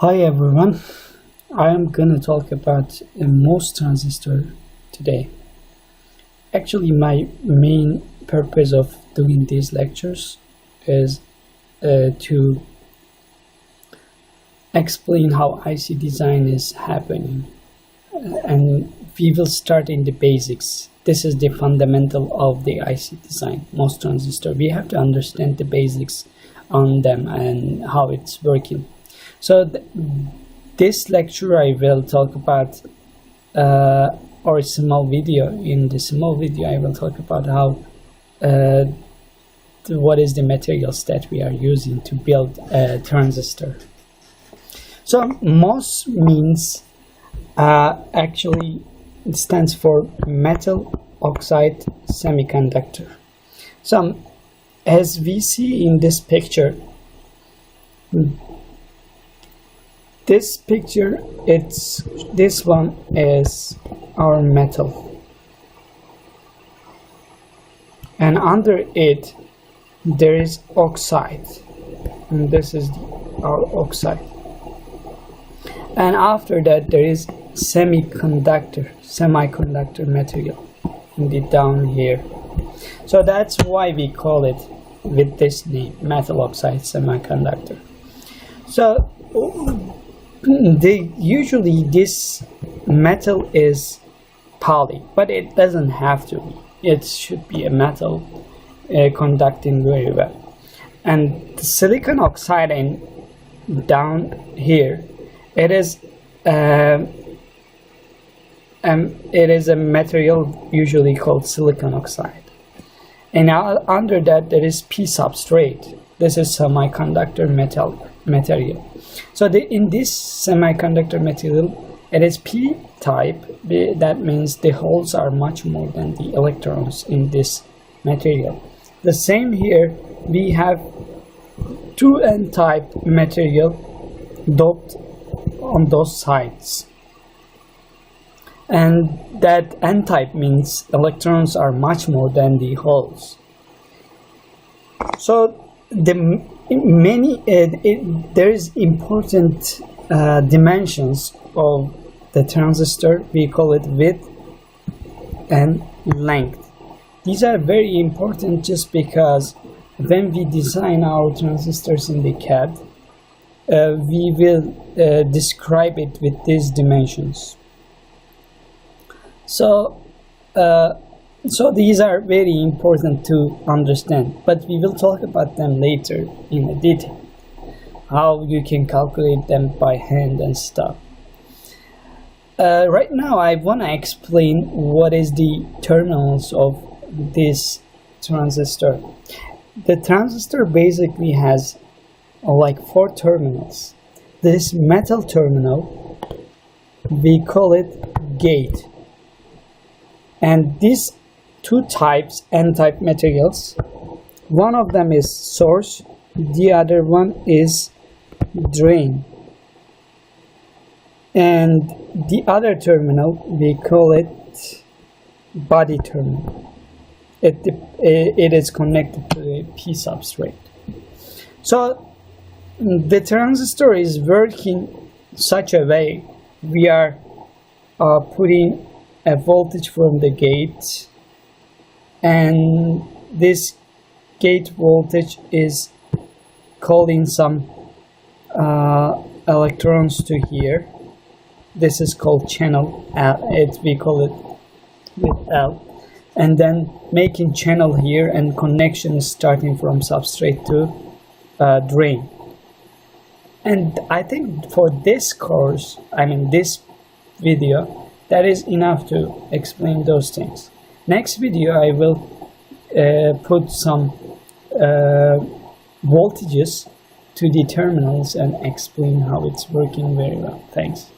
Hi everyone, I am gonna talk about a Mos transistor today. Actually, my main purpose of doing these lectures is to explain how IC design is happening, and we will start in the basics. This is the fundamental of the IC design, Mos transistor. We have to understand the basics on them and how it's working. So this lecture I will talk about or a small video. In the small video I will talk about how what is the materials that we are using to build a transistor. So MOS means actually it stands for metal oxide semiconductor. So as we see in this picture, this one is our metal, and under it there is oxide, and this is our oxide, and after that there is semiconductor material in the down here. So that's why we call it with this name, metal oxide semiconductor. So usually this metal is poly, but it doesn't have to be. It should be a metal conducting very well. And the silicon oxide in down here, it is a material usually called silicon oxide, and under that there is P substrate. This is semiconductor material. So in this semiconductor material, it is P type. That means the holes are much more than the electrons in this material. The same here, we have two N type material doped on those sides, and that N type means electrons are much more than the holes. So there is important dimensions of the transistor. We call it width and length. These are very important just because when we design our transistors in the CAD, we will describe it with these dimensions. So these are very important to understand, but we will talk about them later in detail, how you can calculate them by hand and stuff. Right now I want to explain what is the terminals of this transistor. The transistor basically has like 4 terminals. This metal terminal, we call it gate, and these two types, N-type materials, one of them is source, the other one is drain, and the other terminal we call it body terminal. It is connected to a P substrate. So the transistor is working such a way we are putting a voltage from the gate, and this gate voltage is calling some electrons to here. This is called channel L. We call it with L, and then making channel here, and connection is starting from substrate to drain. And I think for this course, this video, that is enough to explain those things. Next video I will put some voltages to the terminals and explain how it's working very well. Thanks.